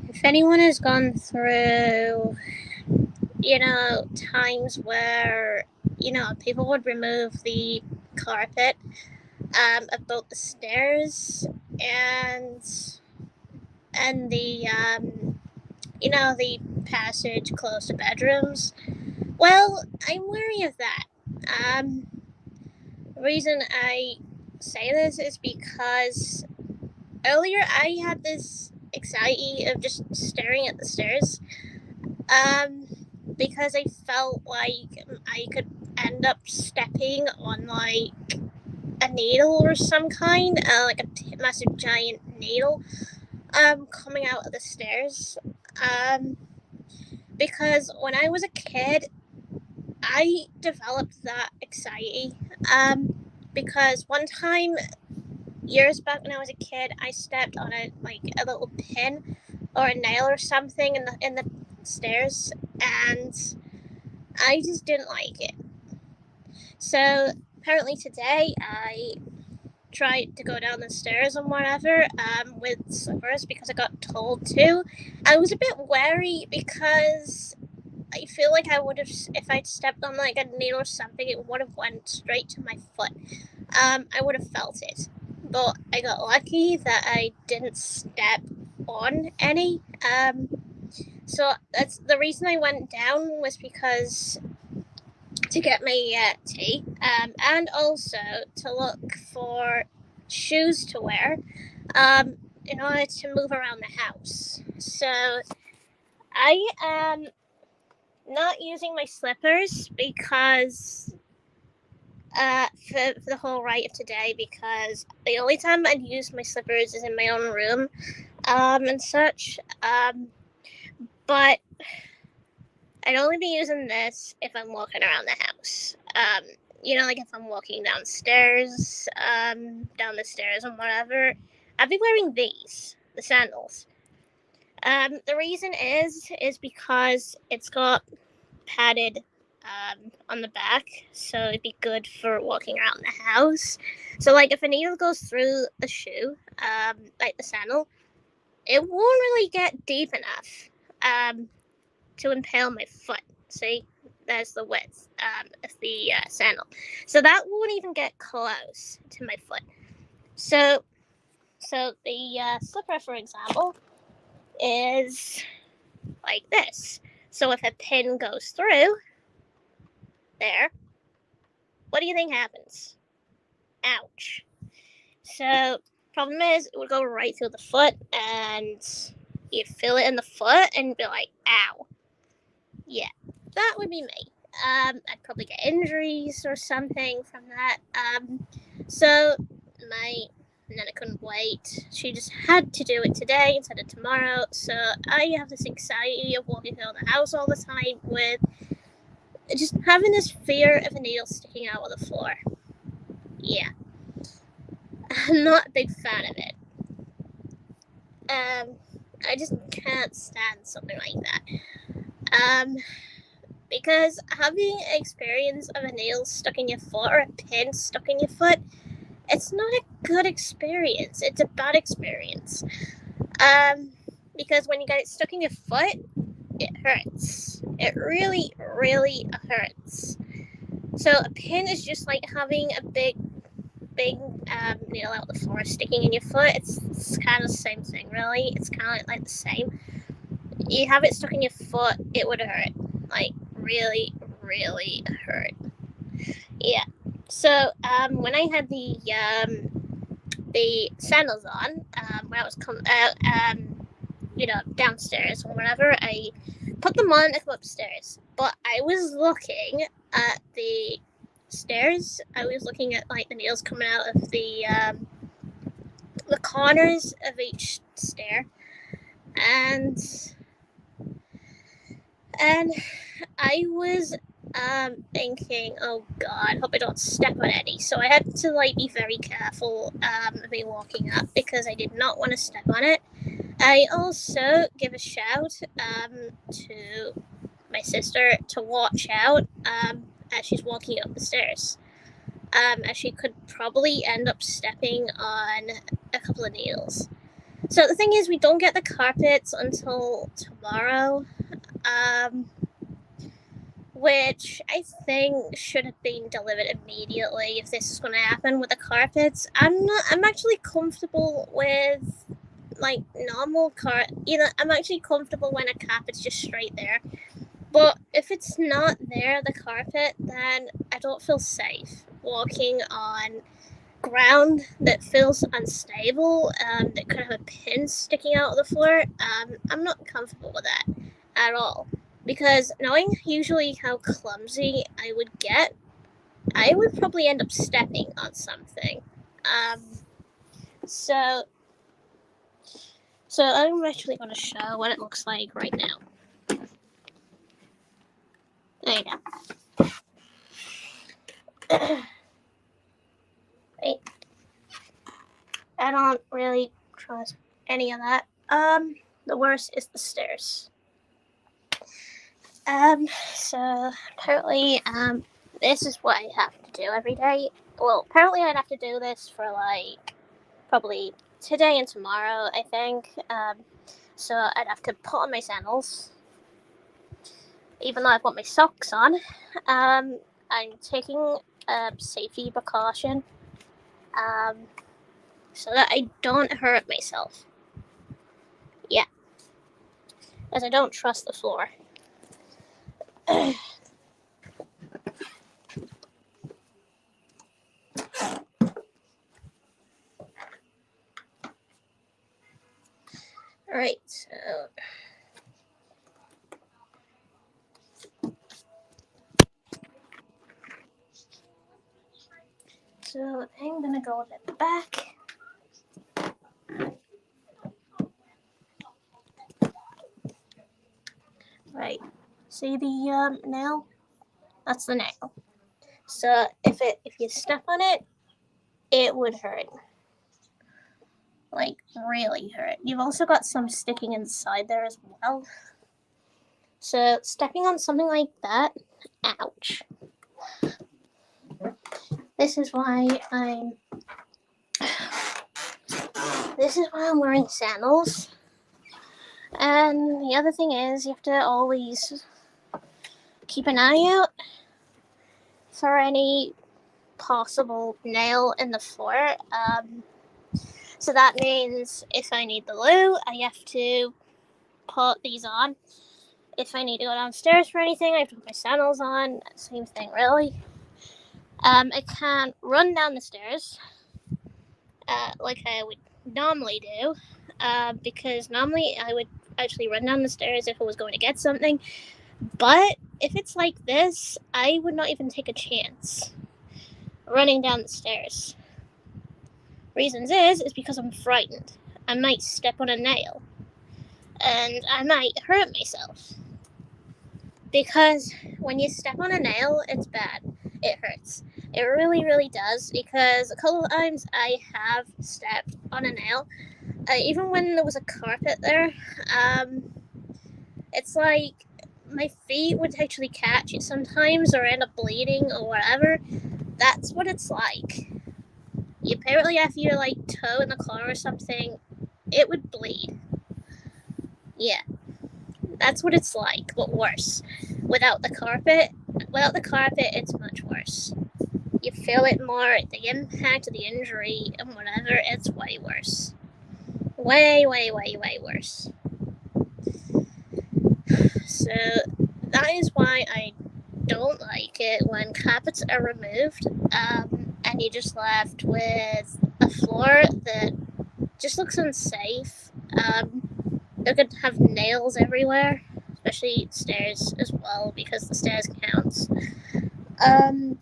If anyone has gone through, times where, people would remove the carpet of both the stairs and the passage close to bedrooms. Well, I'm wary of that. Um, the reason I say this is because earlier I had this anxiety of just staring at the stairs. Um, because I felt like I could end up stepping on like a needle or some kind, like a massive giant needle, coming out of the stairs. Um, because when I was a kid, I developed that anxiety. Because one time, years back when I was a kid, I stepped on a little pin or a nail or something in the stairs, and I just didn't like it. So apparently today I tried to go down the stairs and whatever with slippers because I got told to. I was a bit wary because I feel like I would have, if I'd stepped on like a needle or something, it would have went straight to my foot. I would have felt it, but I got lucky that I didn't step on any. So that's the reason I went down was because to get my tea, and also to look for shoes to wear, in order to move around the house. So I am not using my slippers because for the whole ride of today, because the only time I'd use my slippers is in my own room, and such. But I'd only be using this if I'm walking around the house. Like if I'm walking downstairs, down the stairs and whatever, I'd be wearing these, the sandals. The reason is because it's got padded on the back, so it'd be good for walking around the house. So, like, if a needle goes through the shoe, like the sandal, it won't really get deep enough to impale my foot. See, there's the width of the sandal, so that won't even get close to my foot. So the slipper, for example, is like this. So if a pin goes through there, what do you think happens? Ouch. So problem is, it would go right through the foot, and you'd feel it in the foot and be like, ow. Yeah, that would be me. I'd probably get injuries or something from that. So my Nana couldn't wait. She just had to do it today instead of tomorrow. So I have this anxiety of walking around the house all the time with just having this fear of a needle sticking out of the floor. Yeah, I'm not a big fan of it. I just can't stand something like that. Because having experience of a nail stuck in your foot or a pin stuck in your foot, it's not a good experience. It's a bad experience. Because when you get it stuck in your foot, it hurts. It really, really hurts. So a pin is just like having a big needle out the floor sticking in your foot. It's kind of the same thing, really. It's kind of like the same. You have it stuck in your foot, it would hurt. Like, really, really hurt. Yeah. So, when I had the sandals on, when I was downstairs or whatever, I put them on to come upstairs. But I was looking at the stairs. I was looking at like the nails coming out of the corners of each stair, and and I was thinking, oh god, hope I don't step on any. So I had to like be very careful of me walking up because I did not want to step on it. I also give a shout to my sister to watch out as she's walking up the stairs. As she could probably end up stepping on a couple of needles. So the thing is, we don't get the carpets until tomorrow, um, which I think should have been delivered immediately if this is going to happen with the carpets. I'm actually comfortable with like normal I'm actually comfortable when a carpet's just straight there. But if it's not there, the carpet, then I don't feel safe walking on ground that feels unstable, that could have a pin sticking out of the floor. I'm not comfortable with that at all. Because knowing usually how clumsy I would get, I would probably end up stepping on something. Um, so, so I'm actually going to show what it looks like right now. There you go. Wait. I don't really trust any of that. The worst is the stairs. So apparently, this is what I have to do every day. Well, apparently I'd have to do this for like probably today and tomorrow, I think. So I'd have to put on my sandals, even though I've got my socks on. I'm taking a safety precaution, so that I don't hurt myself. Yeah, as I don't trust the floor. Alright, so I'm gonna go at the back. Right, see the nail? That's the nail. So if you step on it, it would hurt. Like really hurt. You've also got some sticking inside there as well. So stepping on something like that, ouch. This is why I'm wearing sandals. And the other thing is, you have to always keep an eye out for any possible nail in the floor. So that means if I need the loo, I have to put these on. If I need to go downstairs for anything, I have to put my sandals on. Same thing, really. I can't run down the stairs like I would normally do, because normally I would actually run down the stairs if I was going to get something. But if it's like this, I would not even take a chance running down the stairs. Reasons is because I'm frightened. I might step on a nail, and I might hurt myself. Because when you step on a nail, it's bad. It hurts. It really, really does. Because a couple of times I have stepped on a nail, even when there was a carpet there. It's like my feet would actually catch it sometimes, or end up bleeding, or whatever. That's what it's like. Apparently, if your like toe in the car or something, it would bleed. Yeah, that's what it's like, but worse. Without the carpet, it's much worse. You feel it more, the impact of the injury and whatever, it's way worse. Way, way, way, way worse. So that is why I don't like it when carpets are removed, and you're just left with a floor that just looks unsafe. They're going to have nails everywhere, especially stairs as well, because the stairs counts. I'm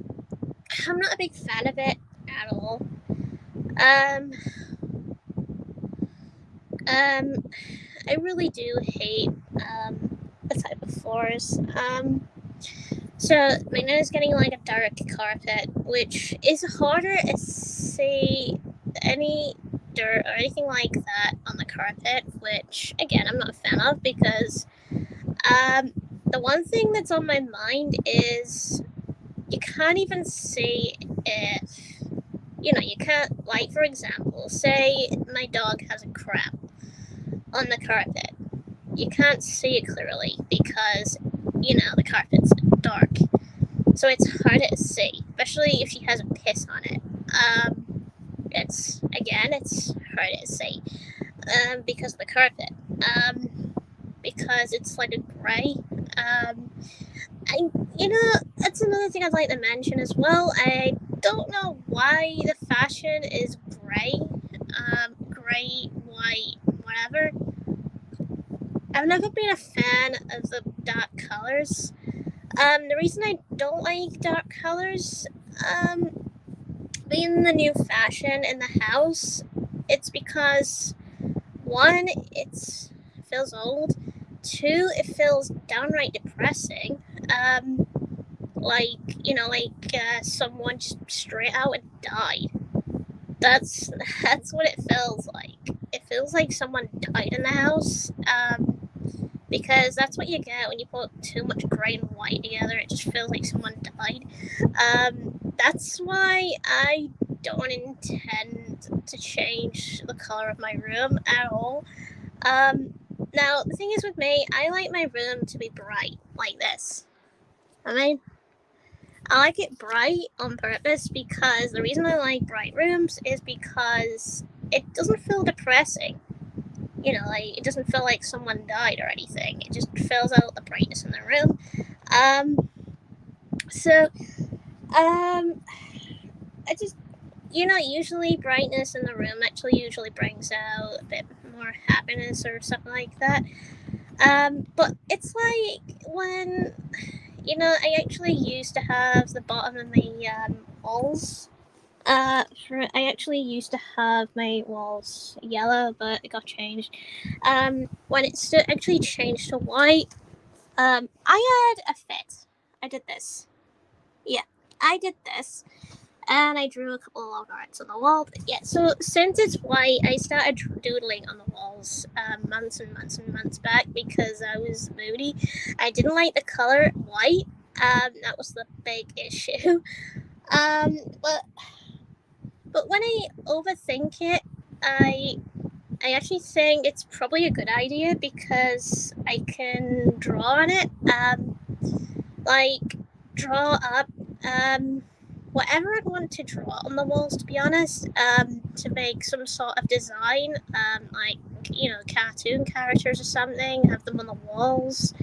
not a big fan of it at all. I really do hate the type of floors. So my nose is getting like a dark carpet, which is harder to see any dirt or anything like that on the carpet, which again I'm not a fan of, because the one thing that's on my mind is you can't even see if you can't, like, for example, say my dog has a crap. on the carpet. You can't see it clearly because, the carpet's dark. So it's hard to see, especially if she has a piss on it. It's hard to see because of the carpet. Because it's like a grey. That's another thing I'd like to mention as well. I don't know why the fashion is grey, grey, white, whatever. I've never been a fan of the dark colors. The reason I don't like dark colors, being the new fashion in the house, it's because, one, it feels old. Two, it feels downright depressing. Someone just straight out and died. That's what it feels like. It feels like someone died in the house. Because that's what you get when you put too much grey and white together. It just feels like someone died. That's why I don't intend to change the color of my room at all. Now, the thing is with me, I like my room to be bright, like this. I like it bright on purpose because the reason I like bright rooms is because it doesn't feel depressing. It doesn't feel like someone died or anything. It just fills out the brightness in the room. Usually brightness in the room usually brings out a bit more happiness or something like that. But it's like when, I actually used to have the bottom of my walls. I actually used to have my walls yellow, but it got changed. When it actually changed to white, I had a fit. I did this. Yeah, I did this. And I drew a couple of log arts on the wall. But yeah, so since it's white, I started doodling on the walls months and months and months back because I was moody. I didn't like the color white. That was the big issue. But when I overthink it, I actually think it's probably a good idea because I can draw on it. Draw up whatever I'd want to draw on the walls, to be honest, to make some sort of design, cartoon characters or something, have them on the walls,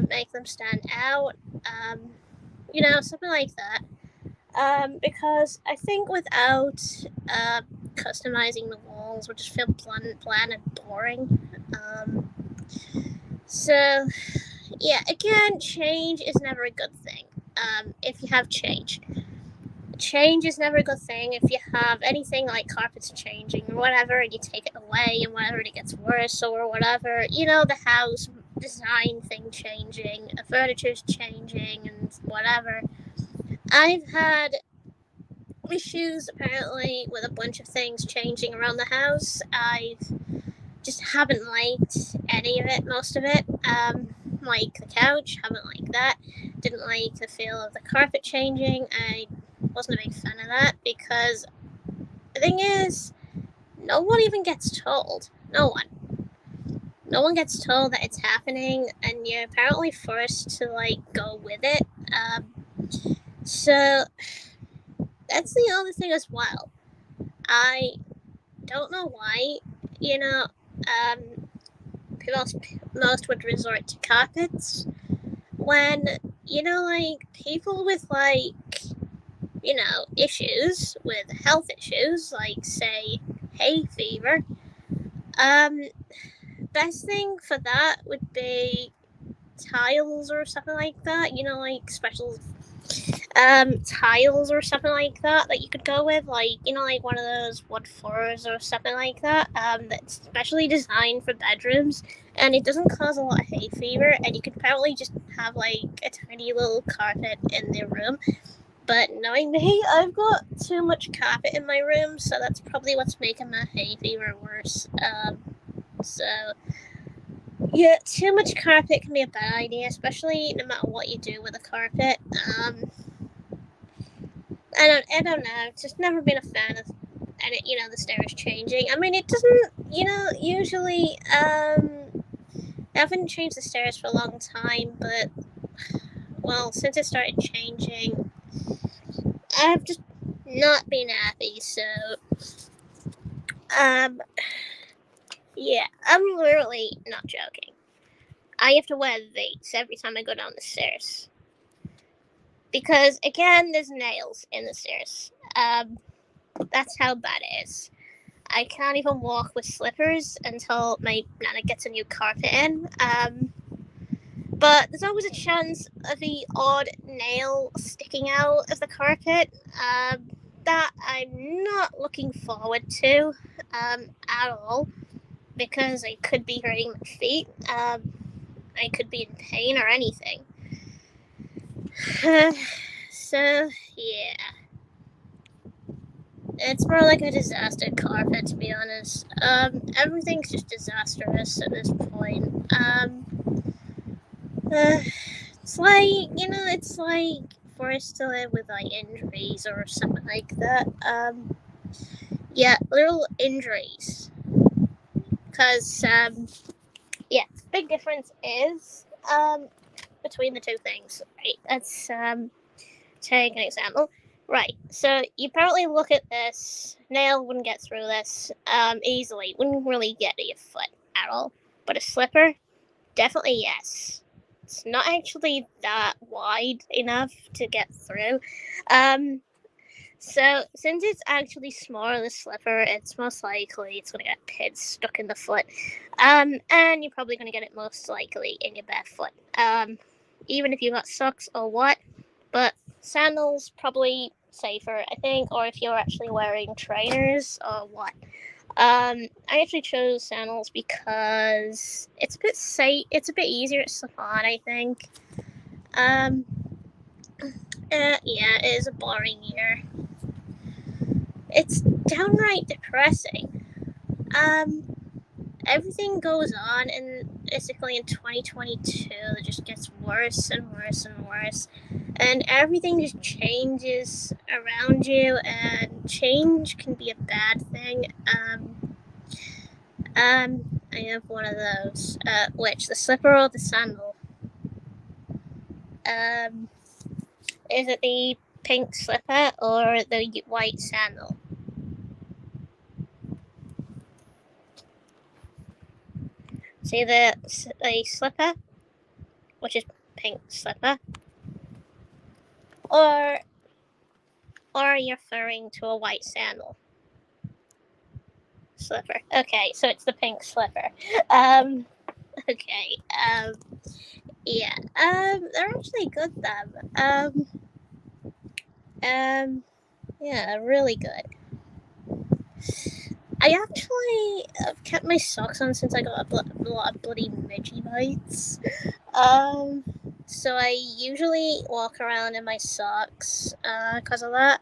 make them stand out, something like that. Because I think without customizing the walls would just feel bland and boring. Again, change is never a good thing. If you have change is never a good thing. If you have anything like carpets changing or whatever, and you take it away and whatever, it gets worse or whatever, the house design thing changing, the furniture's changing and whatever. I've had issues apparently with a bunch of things changing around the house. I just haven't liked any of it, most of it. Like the couch, haven't liked that. Didn't like the feel of the carpet changing. I wasn't a big fan of that because the thing is, no one even gets told. No one gets told that it's happening, and you're apparently forced to go with it. So that's the other thing as well. I don't know why, most would resort to carpets when, people with, issues, with health issues, like, say, hay fever, best thing for that would be tiles or something like that, special tiles or something like that you could go with, one of those wood floors or something like that, that's specially designed for bedrooms, and it doesn't cause a lot of hay fever, and you could probably just have a tiny little carpet in the room. But knowing me, I've got too much carpet in my room, so that's probably what's making my hay fever worse. Yeah, too much carpet can be a bad idea, especially no matter what you do with a carpet. I don't know. Just never been a fan of and the stairs changing. I mean, it doesn't, usually, I haven't changed the stairs for a long time, but, well, since it started changing, I've just not been happy, so, yeah, I'm literally not joking. I have to wear these every time I go down the stairs. Because, again, there's nails in the stairs. That's how bad it is. I can't even walk with slippers until my nana gets a new carpet in. But there's always a chance of the odd nail sticking out of the carpet. That I'm not looking forward to at all, because I could be hurting my feet. I could be in pain or anything. So, yeah. It's more like a disaster carpet, to be honest. Everything's just disastrous at this point. It's like, it's like forced to live with, like, injuries or something like that. Yeah, little injuries. Because, yeah, big difference is, between the two things, right? Let's, take an example. Right, so you probably look at this, nail wouldn't get through this, easily, wouldn't really get to your foot at all. But a slipper, definitely yes. It's not actually that wide enough to get through. So since it's actually smaller, the slipper, it's most likely it's gonna get pins stuck in the foot. And you're probably gonna get it most likely in your bare foot. Even if you got socks or what, but sandals probably safer, I think, or if you're actually wearing trainers or what. I actually chose sandals because it's a bit safe. It's a bit easier to slip on, I think. Yeah, it is a boring year. It's downright depressing. Everything goes on, and basically in 2022, it just gets worse and worse and worse. And everything just changes around you, and change can be a bad thing. I have one of those. Which, the slipper or the sandal? Is it the pink slipper or the white sandal? See the slipper, which is pink slipper, or are you referring to a white sandal? Slipper. Okay, so it's the pink slipper. Okay. Yeah. They're actually good though. Yeah, really good. I actually have kept my socks on since I got a lot of bloody midgie bites. So I usually walk around in my socks because of that.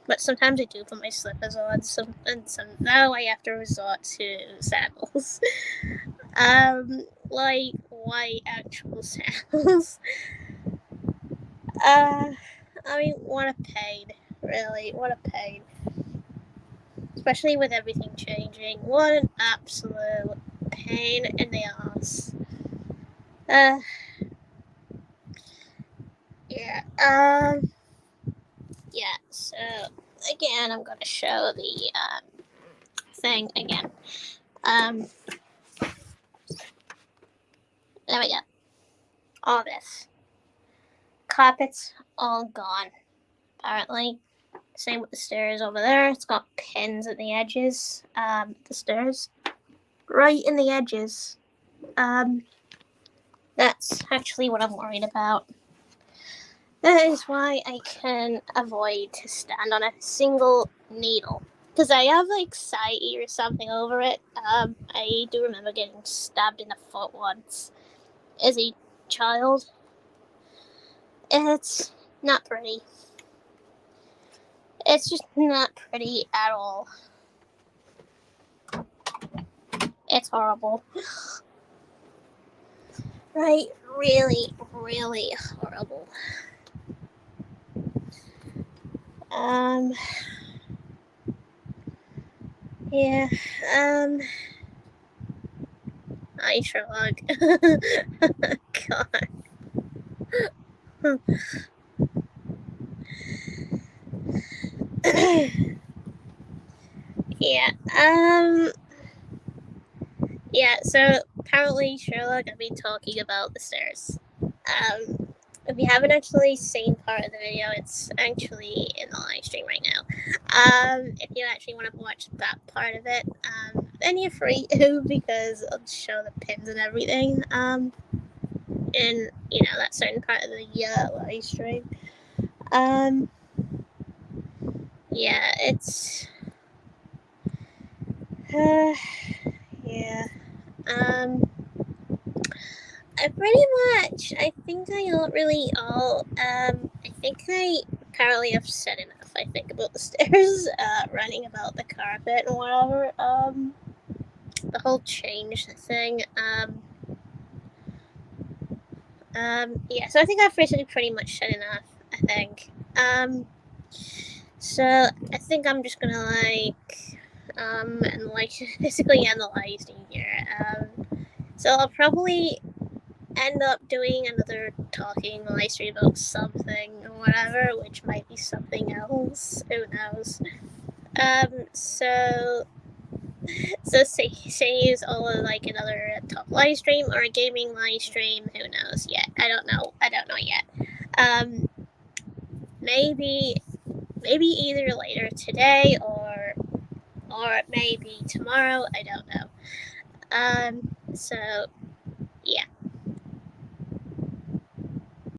But sometimes I do put my slippers on. Now I have to resort to sandals. Like white actual sandals. I mean, what a pain, really. What a pain. Especially with everything changing. What an absolute pain in the ass. Yeah. Yeah, so again, I'm going to show the thing again. There we go. All this. Carpet's all gone, apparently. Same with the stairs over there. It's got pins at the edges. The stairs. Right in the edges. That's actually what I'm worried about. That is why I can avoid to stand on a single needle. Because I have anxiety or something over it. I do remember getting stabbed in the foot once as a child. It's not pretty. It's just not pretty at all. It's horrible. Right? Really, really horrible. Yeah, hi Sherlock. God. Yeah, yeah, so apparently Sherlock I've been talking about the stairs. If you haven't actually seen part of the video, it's actually in the live stream right now. If you actually want to watch that part of it, then you're free to because I'll show the pins and everything. In that certain part of the live stream. Um, yeah, it's yeah. Um, I pretty much. I think I don't really all. I think I apparently have said enough. I think about the stairs, running about the carpet and whatever. The whole change thing. Yeah. So I think I've basically pretty much said enough. I think. So I think I'm just gonna and basically end the live stream here. So I'll probably end up doing another talking live stream about something or whatever, which might be something else. Who knows? So say use all of like another talk live stream or a gaming live stream. Who knows yet? I don't know. I don't know yet. Um, maybe either later today or maybe tomorrow. I don't know. So